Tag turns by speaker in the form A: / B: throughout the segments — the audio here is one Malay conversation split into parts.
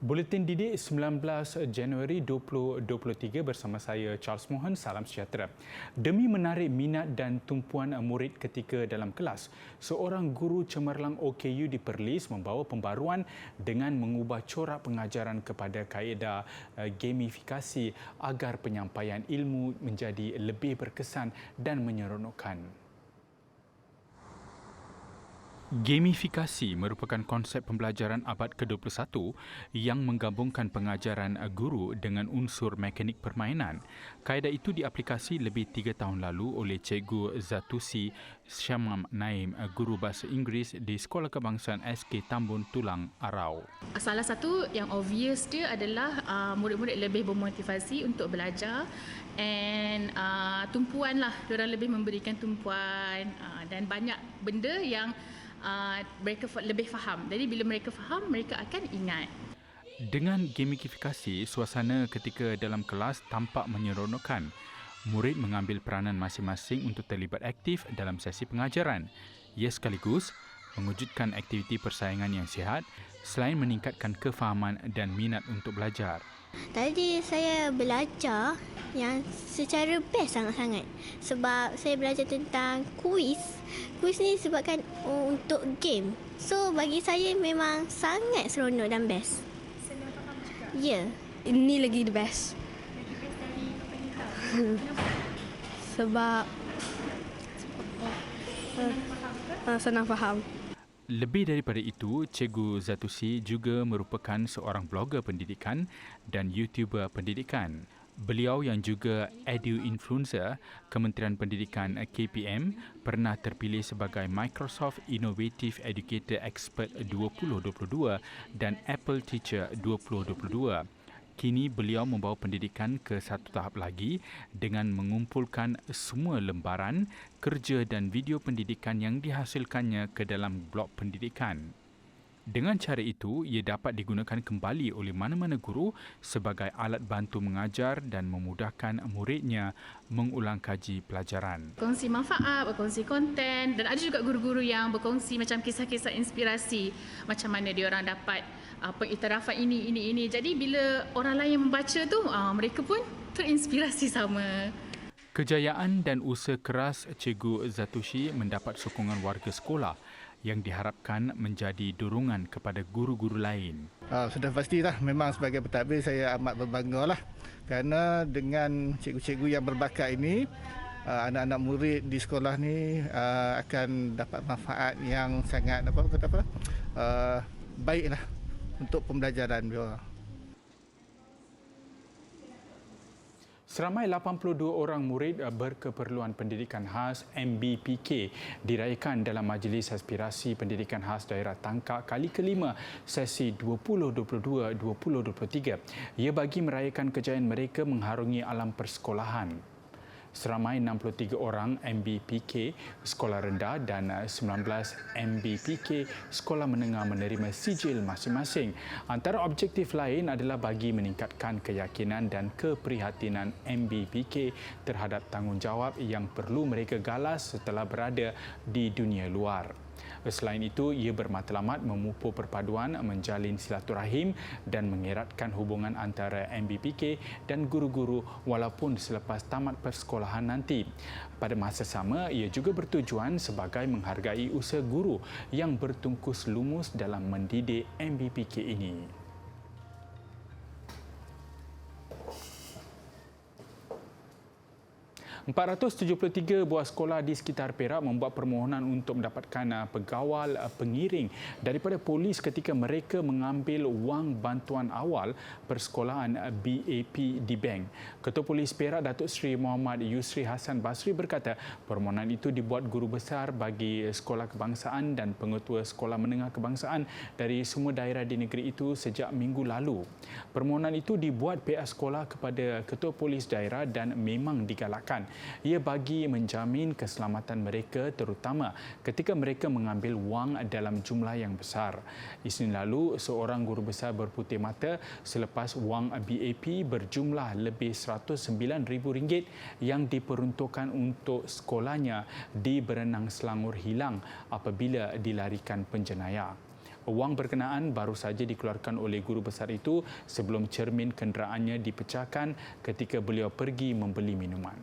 A: Buletin Didik 19 Januari 2023 bersama saya Charles Mohan. Salam sejahtera. Demi menarik minat dan tumpuan murid ketika dalam kelas, seorang guru cemerlang OKU di Perlis membawa pembaruan dengan mengubah corak pengajaran kepada kaedah gamifikasi agar penyampaian ilmu menjadi lebih berkesan dan menyeronokkan. Gamifikasi merupakan konsep pembelajaran abad ke-21 yang menggabungkan pengajaran guru dengan unsur mekanik permainan. Kaedah itu diaplikasi lebih 3 tahun lalu oleh Cikgu Zatusi Syamam Naim, guru bahasa Inggeris di Sekolah Kebangsaan SK Tambun Tulang, Arau.
B: Salah satu yang obvious dia adalah murid-murid lebih bermotivasi untuk belajar and tumpuan lah, diorang lebih memberikan tumpuan dan banyak benda yang mereka lebih faham. Jadi bila mereka faham, mereka akan ingat.
A: Dengan gamifikasi, suasana ketika dalam kelas tampak menyeronokkan. Murid mengambil peranan masing-masing untuk terlibat aktif dalam sesi pengajaran. Ia sekaligus mewujudkan aktiviti persaingan yang sihat selain meningkatkan kefahaman dan minat untuk belajar.
C: Tadi saya belajar yang secara best sangat-sangat sebab saya belajar tentang kuis. Kuis ni sebabkan untuk game. So bagi saya memang sangat seronok dan best.
B: Senang faham juga?
C: Ya.
D: Ini lagi the best.
B: Lagi best dari kenapa?
D: Sebab senang faham.
A: Lebih daripada itu, Cikgu Zatusi juga merupakan seorang blogger pendidikan dan YouTuber pendidikan. Beliau yang juga Edu Influencer Kementerian Pendidikan KPM pernah terpilih sebagai Microsoft Innovative Educator Expert 2022 dan Apple Teacher 2022. Kini beliau membawa pendidikan ke satu tahap lagi dengan mengumpulkan semua lembaran, kerja dan video pendidikan yang dihasilkannya ke dalam blog pendidikan. Dengan cara itu, ia dapat digunakan kembali oleh mana-mana guru sebagai alat bantu mengajar dan memudahkan muridnya mengulang kaji pelajaran.
B: Berkongsi manfaat, berkongsi konten dan ada juga guru-guru yang berkongsi macam kisah-kisah inspirasi macam mana diorang dapat pengiktirafan ini. Jadi bila orang lain yang membaca tu, mereka pun terinspirasi sama.
A: Kejayaan dan usaha keras Cikgu Zatushi mendapat sokongan warga sekolah yang diharapkan menjadi dorongan kepada guru-guru lain.
E: Sudah pastilah, memang sebagai pentadbir saya amat berbangga lah kerana dengan cikgu-cikgu yang berbakat ini, anak-anak murid di sekolah ni akan dapat manfaat yang sangat baiklah untuk pembelajaran dia.
A: Seramai 82 orang murid berkeperluan pendidikan khas MBPK diraihkan dalam Majlis Aspirasi Pendidikan Khas Daerah Tangkak kali kelima sesi 2022-2023. Ia bagi meraihkan kejayaan mereka mengharungi alam persekolahan. Seramai 63 orang MBPK sekolah rendah dan 19 MBPK sekolah menengah menerima sijil masing-masing. Antara objektif lain adalah bagi meningkatkan keyakinan dan keprihatinan MBPK terhadap tanggungjawab yang perlu mereka galas setelah berada di dunia luar. Selain itu, ia bermatlamat memupur perpaduan, menjalin silaturahim dan mengeratkan hubungan antara MBPK dan guru-guru walaupun selepas tamat persekolahan nanti. Pada masa sama, ia juga bertujuan sebagai menghargai usaha guru yang bertungkus lumus dalam mendidik MBPK ini. 473 buah sekolah di sekitar Perak membuat permohonan untuk mendapatkan pegawal pengiring daripada polis ketika mereka mengambil wang bantuan awal persekolahan BAP di bank. Ketua Polis Perak Datuk Seri Muhammad Yusri Hassan Basri berkata permohonan itu dibuat guru besar bagi sekolah kebangsaan dan pengetua sekolah menengah kebangsaan dari semua daerah di negeri itu sejak minggu lalu. Permohonan itu dibuat pihak sekolah kepada Ketua Polis daerah dan memang digalakkan. Ia bagi menjamin keselamatan mereka terutama ketika mereka mengambil wang dalam jumlah yang besar. Isnin lalu, seorang guru besar berputih mata selepas wang BAP berjumlah lebih RM109,000 yang diperuntukkan untuk sekolahnya di Berenang Selangor hilang apabila dilarikan penjenayah. Wang berkenaan baru saja dikeluarkan oleh guru besar itu sebelum cermin kenderaannya dipecahkan ketika beliau pergi membeli minuman.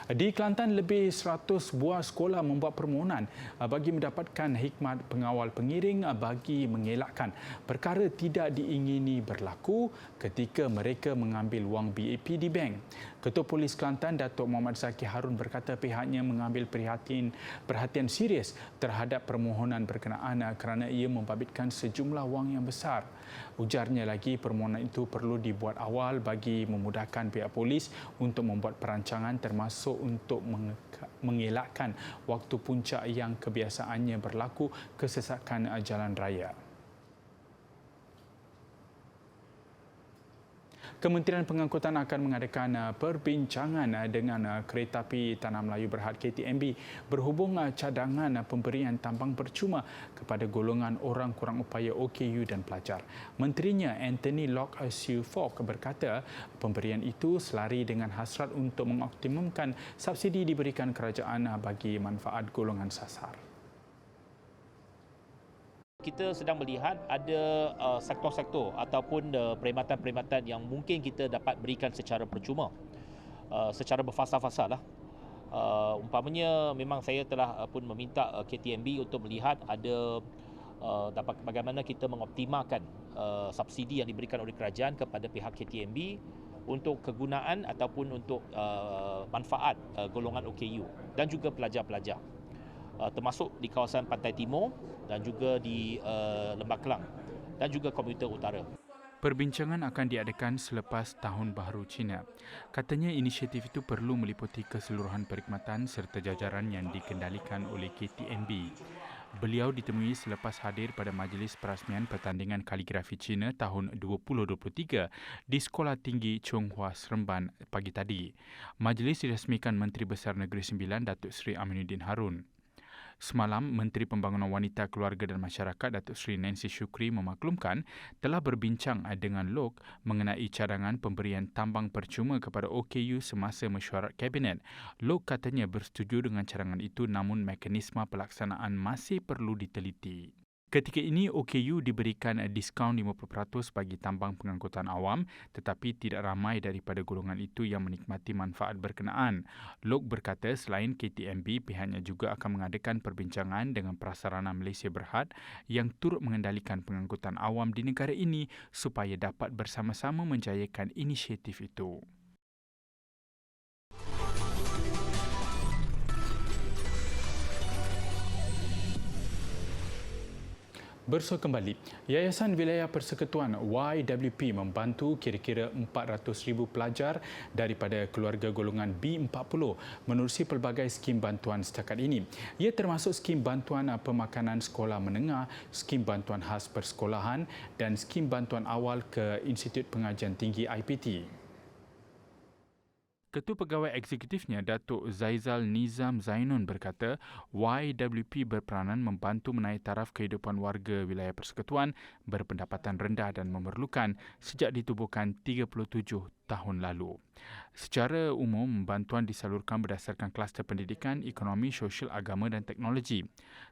A: Di Kelantan, lebih 100 buah sekolah membuat permohonan bagi mendapatkan khidmat pengawal pengiring bagi mengelakkan perkara tidak diingini berlaku ketika mereka mengambil wang BAP di bank. Ketua Polis Kelantan, Datuk Muhammad Zaki Harun berkata pihaknya mengambil perhatian serius terhadap permohonan berkenaan kerana ia membabitkan sejumlah wang yang besar. Ujarnya lagi, permohonan itu perlu dibuat awal bagi memudahkan pihak polis untuk membuat perancangan termasuk untuk mengelakkan waktu puncak yang kebiasaannya berlaku kesesakan jalan raya. Kementerian Pengangkutan akan mengadakan perbincangan dengan Keretapi Tanah Melayu Berhad KTMB berhubung cadangan pemberian tambang percuma kepada golongan orang kurang upaya OKU dan pelajar. Menterinya Anthony Loke Siu Fok berkata pemberian itu selari dengan hasrat untuk mengoptimumkan subsidi diberikan kerajaan bagi manfaat golongan sasar.
F: Kita sedang melihat ada sektor-sektor ataupun perkhidmatan-perkhidmatan yang mungkin kita dapat berikan secara percuma, secara berfasa-fasa lah. Umpamanya memang saya telah pun meminta KTMB untuk melihat ada dapat bagaimana kita mengoptimalkan subsidi yang diberikan oleh kerajaan kepada pihak KTMB untuk kegunaan ataupun untuk manfaat golongan OKU dan juga pelajar-pelajar. Termasuk di kawasan Pantai Timur dan juga di Lembah Kelang dan juga Komuter Utara.
A: Perbincangan akan diadakan selepas Tahun Baharu Cina. Katanya inisiatif itu perlu meliputi keseluruhan perkhidmatan serta jajaran yang dikendalikan oleh KTMB. Beliau ditemui selepas hadir pada Majlis Perasmian Pertandingan Kaligrafi Cina tahun 2023 di Sekolah Tinggi Chung Hua Seremban pagi tadi. Majlis dirasmikan Menteri Besar Negeri Sembilan Datuk Seri Aminuddin Harun. Semalam, Menteri Pembangunan Wanita, Keluarga dan Masyarakat Datuk Seri Nancy Shukri memaklumkan telah berbincang dengan Loke mengenai cadangan pemberian tambang percuma kepada OKU semasa mesyuarat Kabinet. Loke katanya bersetuju dengan cadangan itu namun mekanisme pelaksanaan masih perlu diteliti. Ketika ini, OKU diberikan diskaun 50% bagi tambang pengangkutan awam tetapi tidak ramai daripada golongan itu yang menikmati manfaat berkenaan. Loke berkata selain KTMB, pihaknya juga akan mengadakan perbincangan dengan Prasarana Malaysia Berhad yang turut mengendalikan pengangkutan awam di negara ini supaya dapat bersama-sama menjayakan inisiatif itu. Bersua kembali, Yayasan Wilayah Persekutuan YWP membantu kira-kira 400,000 pelajar daripada keluarga golongan B40 menerusi pelbagai skim bantuan setakat ini. Ia termasuk skim bantuan pemakanan sekolah menengah, skim bantuan khas persekolahan dan skim bantuan awal ke Institut Pengajian Tinggi IPT. Ketua Pegawai Eksekutifnya, Datuk Zaizal Nizam Zainun berkata, YWP berperanan membantu menaik taraf kehidupan warga wilayah persekutuan berpendapatan rendah dan memerlukan sejak ditubuhkan 37 tahun lalu. Secara umum, bantuan disalurkan berdasarkan kluster pendidikan, ekonomi, sosial, agama dan teknologi.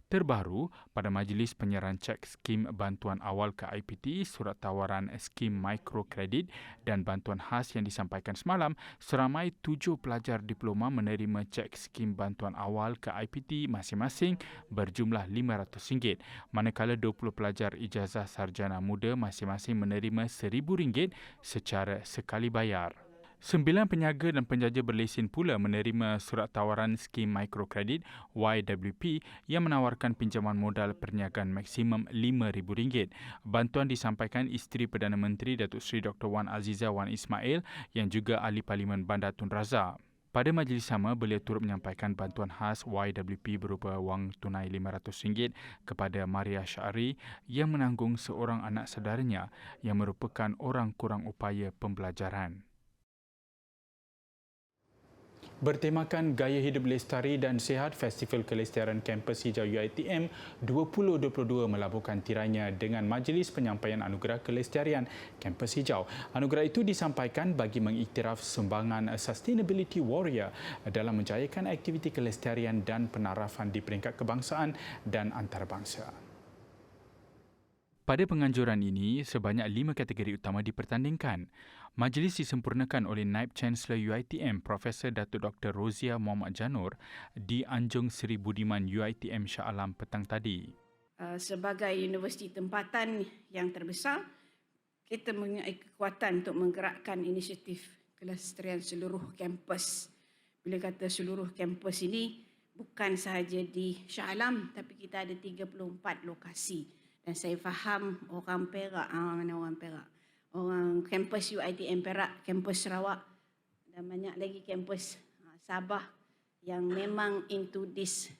A: Terbaru, pada majlis penyerahan cek skim bantuan awal ke IPT, surat tawaran skim mikrokredit dan bantuan khas yang disampaikan semalam, seramai 7 pelajar diploma menerima cek skim bantuan awal ke IPT masing-masing berjumlah RM500, manakala 20 pelajar ijazah sarjana muda masing-masing menerima RM1,000 secara sekali bayar. 9 peniaga dan penjaja berlesen pula menerima surat tawaran skim mikrokredit YWP yang menawarkan pinjaman modal perniagaan maksimum RM5,000. Bantuan disampaikan isteri Perdana Menteri Datuk Seri Dr. Wan Azizah Wan Ismail yang juga Ahli Parlimen Bandar Tun Razak. Pada majlis sama, beliau turut menyampaikan bantuan khas YWP berupa wang tunai RM500 kepada Maria Syari yang menanggung seorang anak saudaranya yang merupakan orang kurang upaya pembelajaran. Bertemakan Gaya Hidup Lestari dan Sihat, Festival Kelestarian Kampus Hijau UiTM 2022 melabuhkan tirainya dengan Majlis Penyampaian Anugerah Kelestarian Kampus Hijau. Anugerah itu disampaikan bagi mengiktiraf sumbangan Sustainability Warrior dalam menjayakan aktiviti kelestarian dan penarafan di peringkat kebangsaan dan antarabangsa. Pada penganjuran ini, sebanyak 5 kategori utama dipertandingkan. Majlis disempurnakan oleh Naib Chancellor UiTM Profesor Datuk Dr. Rozia Mohamed Janur di Anjung Seri Budiman UiTM Shah Alam petang tadi.
G: Sebagai universiti tempatan yang terbesar, kita mempunyai kekuatan untuk menggerakkan inisiatif kelestarian seluruh kampus. Bila kata seluruh kampus ini, bukan sahaja di Shah Alam, tapi kita ada 34 lokasi. Dan saya faham orang Perak, mana orang Perak? Orang kampus UiTM Perak, kampus Sarawak dan banyak lagi kampus Sabah yang memang into this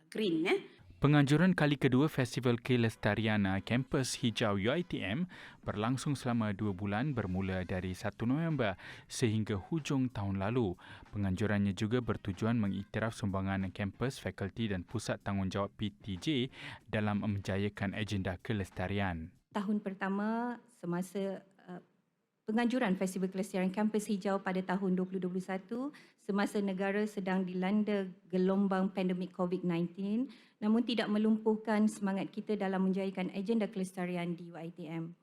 G: green.
A: Penganjuran kali kedua Festival Kelestarian Kampus Hijau UiTM berlangsung selama 2 bulan bermula dari 1 November sehingga hujung tahun lalu. Penganjurannya juga bertujuan mengiktiraf sumbangan kampus, fakulti dan pusat tanggungjawab PTJ dalam menjayakan agenda kelestarian.
H: Tahun pertama semasa penganjuran Festival Kelestarian Kampus Hijau pada tahun 2021 semasa negara sedang dilanda gelombang pandemik COVID-19 namun tidak melumpuhkan semangat kita dalam menjayakan agenda kelestarian di UiTM.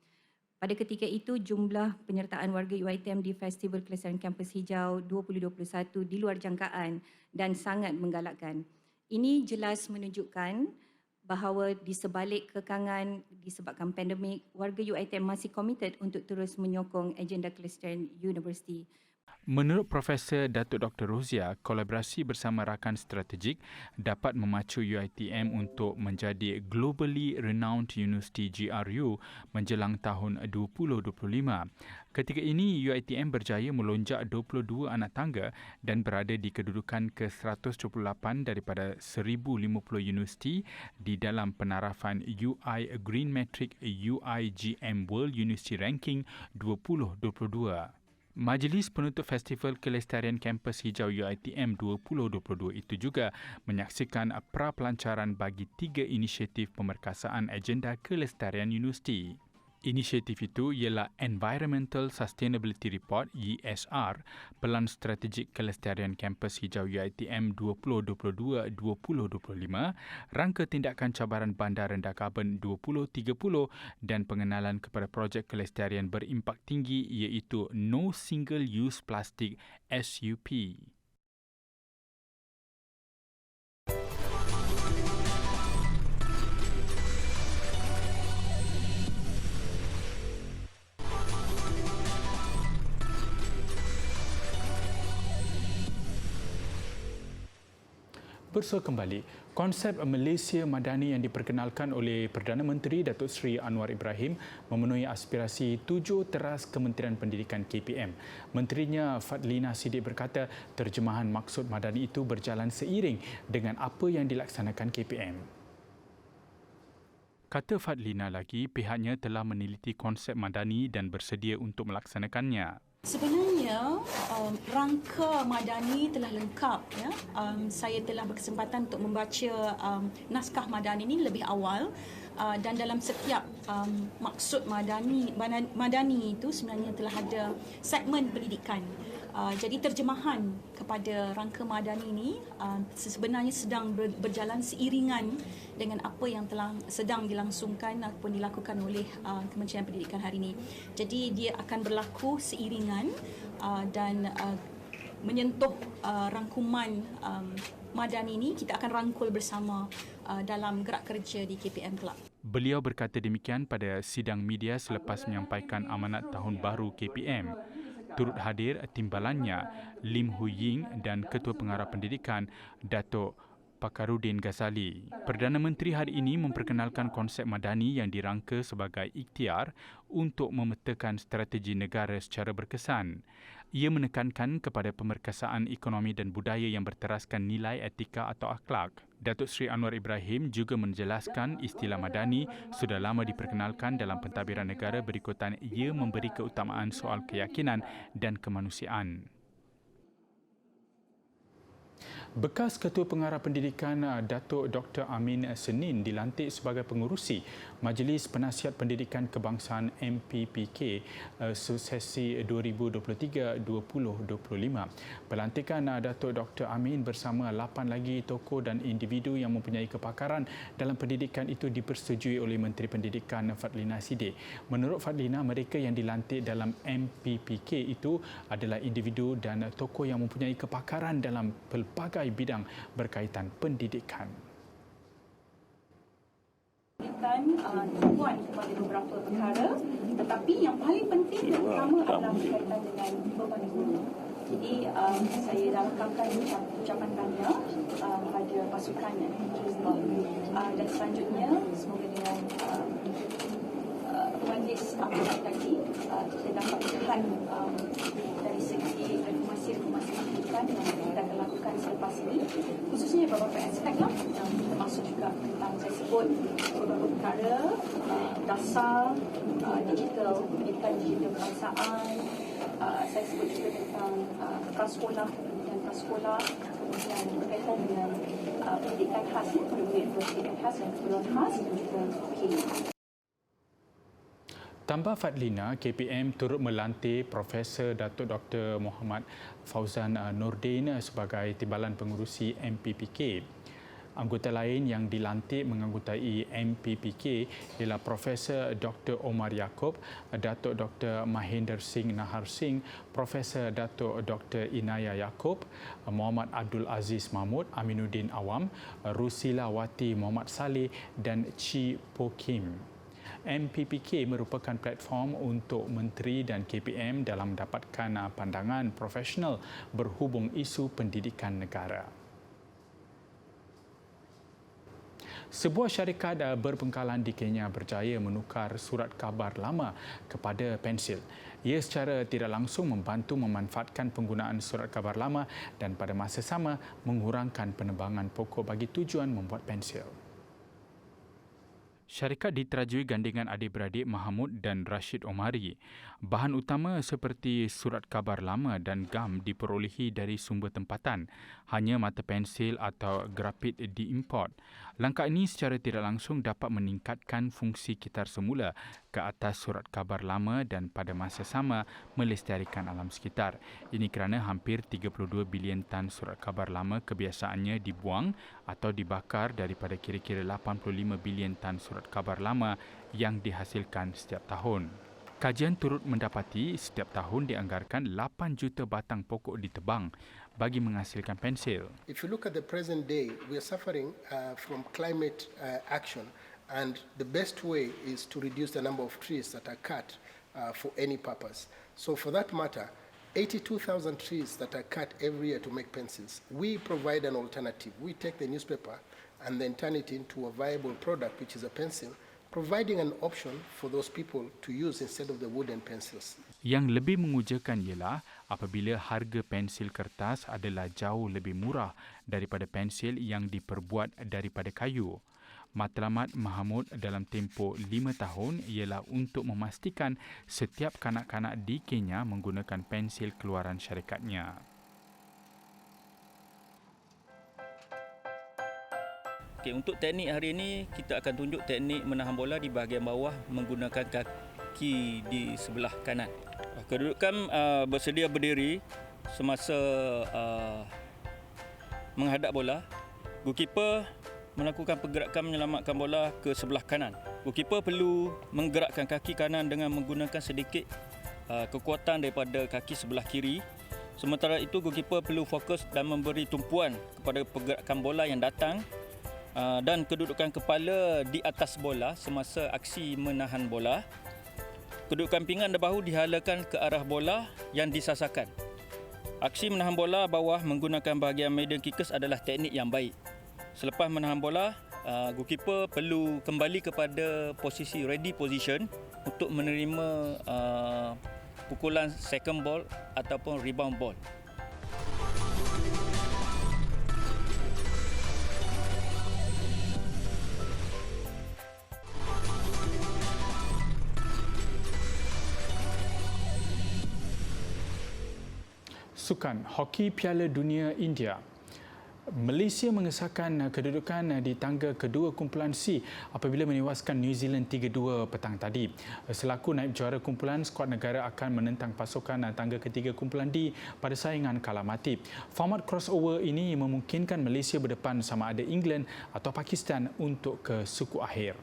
H: Pada ketika itu, jumlah penyertaan warga UiTM di Festival Kelestarian Kampus Hijau 2021 di luar jangkaan dan sangat menggalakkan. Ini jelas menunjukkan bahawa di sebalik kekangan disebabkan pandemik, warga UiTM masih komited untuk terus menyokong agenda kelestarian universiti.
A: Menurut Profesor Datuk Dr. Rozia, kolaborasi bersama rakan strategik dapat memacu UiTM untuk menjadi globally renowned university GRU menjelang tahun 2025. Ketika ini, UiTM berjaya melonjak 22 anak tangga dan berada di kedudukan ke-178 daripada 1,050 universiti di dalam penarafan UI Green Metric UiGM World University Ranking 2022. Majlis penutup Festival Kelestarian Kampus Hijau UiTM 2022 itu juga menyaksikan pra-pelancaran bagi 3 inisiatif pemerkasaan agenda kelestarian universiti. Inisiatif itu ialah Environmental Sustainability Report ESR, Pelan Strategik Kelestarian Kampus Hijau UiTM 2022-2025, Rangka Tindakan Cabaran Bandar Rendah Karbon 2030 dan pengenalan kepada projek kelestarian berimpak tinggi iaitu No Single Use Plastic SUP. Bersua kembali, konsep Malaysia Madani yang diperkenalkan oleh Perdana Menteri Datuk Seri Anwar Ibrahim memenuhi aspirasi 7 teras Kementerian Pendidikan KPM. Menterinya Fadlina Siddiq berkata terjemahan maksud Madani itu berjalan seiring dengan apa yang dilaksanakan KPM. Kata Fadlina lagi, pihaknya telah meneliti konsep Madani dan bersedia untuk melaksanakannya.
I: Sebenarnya rangka Madani telah lengkap. Ya. Saya telah berkesempatan untuk membaca naskah Madani ini lebih awal dan dalam setiap maksud Madani itu sebenarnya telah ada segmen pendidikan. Jadi terjemahan kepada rangka Madani ini sebenarnya sedang berjalan seiringan dengan apa yang telah sedang dilangsungkan ataupun dilakukan oleh Kementerian Pendidikan hari ini. Jadi dia akan berlaku seiringan dan menyentuh rangkuman Madani ini kita akan rangkul bersama dalam gerak kerja di KPM kelak.
A: Beliau berkata demikian pada sidang media selepas menyampaikan amanat tahun baru KPM. Turut hadir timbalannya Lim Hu Ying dan Ketua Pengarah Pendidikan Datuk Pakarudin Ghazali. Perdana Menteri hari ini memperkenalkan konsep Madani yang dirangka sebagai ikhtiar untuk memetakan strategi negara secara berkesan. Ia menekankan kepada pemerkasaan ekonomi dan budaya yang berteraskan nilai etika atau akhlak. Datuk Seri Anwar Ibrahim juga menjelaskan istilah Madani sudah lama diperkenalkan dalam pentadbiran negara berikutan ia memberi keutamaan soal keyakinan dan kemanusiaan. Bekas Ketua Pengarah Pendidikan Datuk Dr. Amin Senin dilantik sebagai pengerusi Majlis Penasihat Pendidikan Kebangsaan MPPK sesi 2023-2025. Pelantikan Datuk Dr. Amin bersama 8 lagi tokoh dan individu yang mempunyai kepakaran dalam pendidikan itu dipersetujui oleh Menteri Pendidikan Fadlina Sidek. Menurut Fadlina, mereka yang dilantik dalam MPPK itu adalah individu dan tokoh yang mempunyai kepakaran dalam pelbagai bidang berkaitan pendidikan.
I: Tumpuan kepada beberapa perkara, tetapi yang paling penting dan utama adalah berkaitan dengan beban guru. Jadi saya dah letakkan ucapan tahniah pada pasukan dan selanjutnya semoga dengan majlis tadi kita dapat melihat dari segi reformasi pendidikan yang kita akan lakukan selepas ini, khususnya beberapa aspek lah, termasuk juga tentang saya sebut beberapa perkara dasar digital, pendidikan digital kebangsaan, saya sebut juga tentang prasekolah, pendidikan prasekolah, kemudian berkaitan dengan pendidikan khas, pendidikan khas dan keperluan khas dan juga PIN.
A: Tambah Fadlina, KPM turut melantik Profesor Datuk Dr. Muhammad Fauzan Nordin sebagai Timbalan Pengurusi MPPK. Anggota lain yang dilantik menganggotai MPPK ialah Profesor Dr. Omar Yaakob, Datuk Dr. Mahinder Singh Nahar Singh, Profesor Datuk Dr. Inaya Yaakob, Muhammad Abdul Aziz Mahmud, Aminuddin Awam, Rusila Wati Muhammad Saleh dan Chi Po Kim. MPPK merupakan platform untuk menteri dan KPM dalam mendapatkan pandangan profesional berhubung isu pendidikan negara. Sebuah syarikat berbengkalan di Kenya berjaya menukar surat khabar lama kepada pensil. Ia secara tidak langsung membantu memanfaatkan penggunaan surat khabar lama dan pada masa sama mengurangkan penerbangan pokok bagi tujuan membuat pensil. Syarikat diterajui gandingan adik-beradik Mahamud dan Rashid Omari. Bahan utama seperti surat khabar lama dan gam diperolehi dari sumber tempatan. Hanya mata pensil atau grafit diimport. Langkah ini secara tidak langsung dapat meningkatkan fungsi kitar semula ke atas surat khabar lama dan pada masa sama melestarikan alam sekitar. Ini kerana hampir 32 bilion tan surat khabar lama kebiasaannya dibuang atau dibakar daripada kira-kira 85 bilion tan surat khabar lama yang dihasilkan setiap tahun. Kajian turut mendapati setiap tahun dianggarkan 8 juta batang pokok ditebang bagi menghasilkan pensil.
J: If you look at the present day, we are suffering from climate action, and the best way is to reduce the number of trees that are cut for any purpose. So for that matter, 82,000 trees that are cut every year to make pencils. We provide an alternative. We take the newspaper and then turn it into a viable product, which is a pencil, providing an option for those people to use instead of the wooden pencils.
A: Yang lebih mengujakan ialah apabila harga pensil kertas adalah jauh lebih murah daripada pensil yang diperbuat daripada kayu. Matlamat Mahamud dalam tempoh 5 tahun ialah untuk memastikan setiap kanak-kanak di Kenya menggunakan pensil keluaran syarikatnya.
K: Okay, untuk teknik hari ini, kita akan tunjuk teknik menahan bola di bahagian bawah menggunakan kaki di sebelah kanan. Kedudukan bersedia berdiri semasa menghadap bola. Goalkeeper melakukan pergerakan menyelamatkan bola ke sebelah kanan. Goalkeeper perlu menggerakkan kaki kanan dengan menggunakan sedikit kekuatan daripada kaki sebelah kiri. Sementara itu, goalkeeper perlu fokus dan memberi tumpuan kepada pergerakan bola yang datang dan kedudukan kepala di atas bola semasa aksi menahan bola. Kedudukan pinggan dan bahu dihalakan ke arah bola yang disasarkan. Aksi menahan bola bawah menggunakan bahagian median kickers adalah teknik yang baik. Selepas menahan bola, goalkeeper perlu kembali kepada posisi ready position untuk menerima pukulan second ball ataupun rebound ball.
A: Sukan Hoki Piala Dunia India. Malaysia mengesahkan kedudukan di tangga kedua kumpulan C apabila menewaskan New Zealand 3-2 petang tadi. Selaku naib juara kumpulan, skuad negara akan menentang pasukan tangga ketiga kumpulan D pada saingan kalah mati. Format crossover ini memungkinkan Malaysia berdepan sama ada England atau Pakistan untuk ke suku akhir.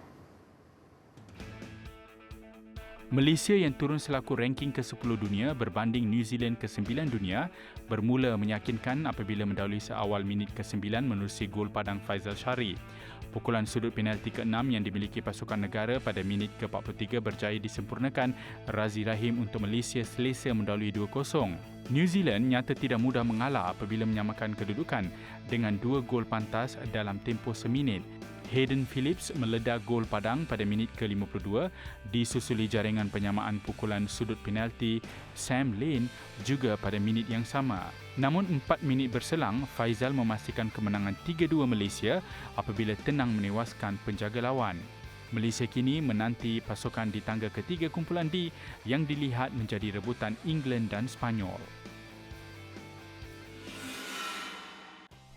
A: Malaysia yang turun selaku ranking ke-10 dunia berbanding New Zealand ke-9 dunia bermula meyakinkan apabila mendahului seawal minit ke-9 menerusi gol padang Faizal Shari. Pukulan sudut penalti ke-6 yang dimiliki pasukan negara pada minit ke-43 berjaya disempurnakan Razi Rahim untuk Malaysia selesa mendahului 2-0. New Zealand nyata tidak mudah mengalah apabila menyamakan kedudukan dengan 2 gol pantas dalam tempoh seminit. Hayden Phillips meledak gol padang pada minit ke-52 disusuli jaringan penyamaan pukulan sudut penalti Sam Lane juga pada minit yang sama. Namun 4 minit berselang, Faizal memastikan kemenangan 3-2 Malaysia apabila tenang menewaskan penjaga lawan. Malaysia kini menanti pasukan di tangga ketiga kumpulan D yang dilihat menjadi rebutan England dan Spanyol.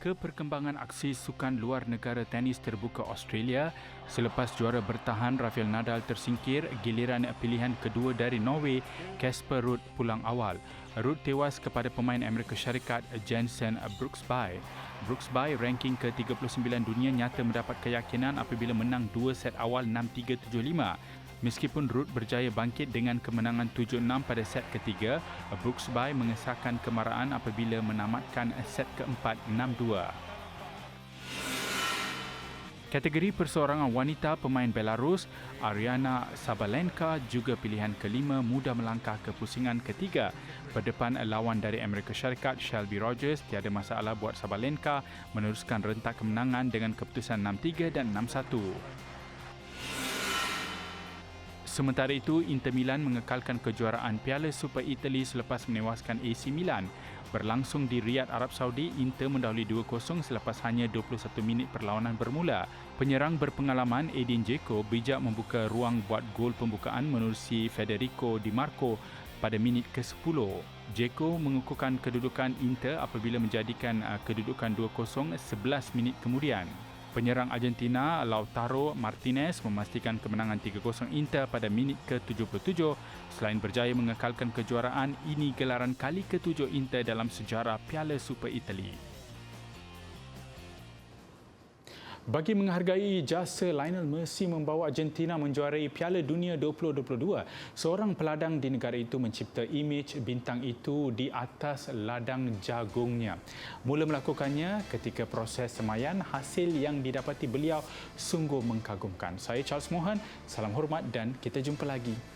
A: Perkembangan aksi sukan luar negara tenis terbuka Australia selepas juara bertahan Rafael Nadal tersingkir, giliran pilihan kedua dari Norway, Casper Ruud pulang awal. Ruud tewas kepada pemain Amerika Syarikat Jensen Brooksby. Brooksby ranking ke-39 dunia nyata mendapat keyakinan apabila menang 2 set awal 6-3, 7-5. Meskipun Ruud berjaya bangkit dengan kemenangan 7-6 pada set ketiga, Brooksby mengesahkan kemarahan apabila menamatkan set keempat 6-2. Kategori perseorangan wanita, pemain Belarus Aryna Sabalenka juga pilihan kelima mudah melangkah ke pusingan ketiga berdepan lawan dari Amerika Syarikat Shelby Rogers. Tiada masalah buat Sabalenka meneruskan rentak kemenangan dengan keputusan 6-3 dan 6-1. Sementara itu, Inter Milan mengekalkan kejuaraan Piala Super Italy selepas menewaskan AC Milan. Berlangsung di Riyadh, Arab Saudi, Inter mendahului 2-0 selepas hanya 21 minit perlawanan bermula. Penyerang berpengalaman Edin Dzeko bijak membuka ruang buat gol pembukaan menerusi Federico Di Marco pada minit ke-10. Dzeko mengukuhkan kedudukan Inter apabila menjadikan kedudukan 2-0 11 minit kemudian. Penyerang Argentina Lautaro Martinez memastikan kemenangan 3-0 Inter pada minit ke-77. Selain berjaya mengekalkan kejuaraan, ini gelaran kali ke-7 Inter dalam sejarah Piala Super Italy. Bagi menghargai jasa Lionel Messi membawa Argentina menjuarai Piala Dunia 2022, seorang peladang di negara itu mencipta imej bintang itu di atas ladang jagungnya. Mula melakukannya ketika proses semaian, hasil yang didapati beliau sungguh mengagumkan. Saya Charles Mohan, salam hormat dan kita jumpa lagi.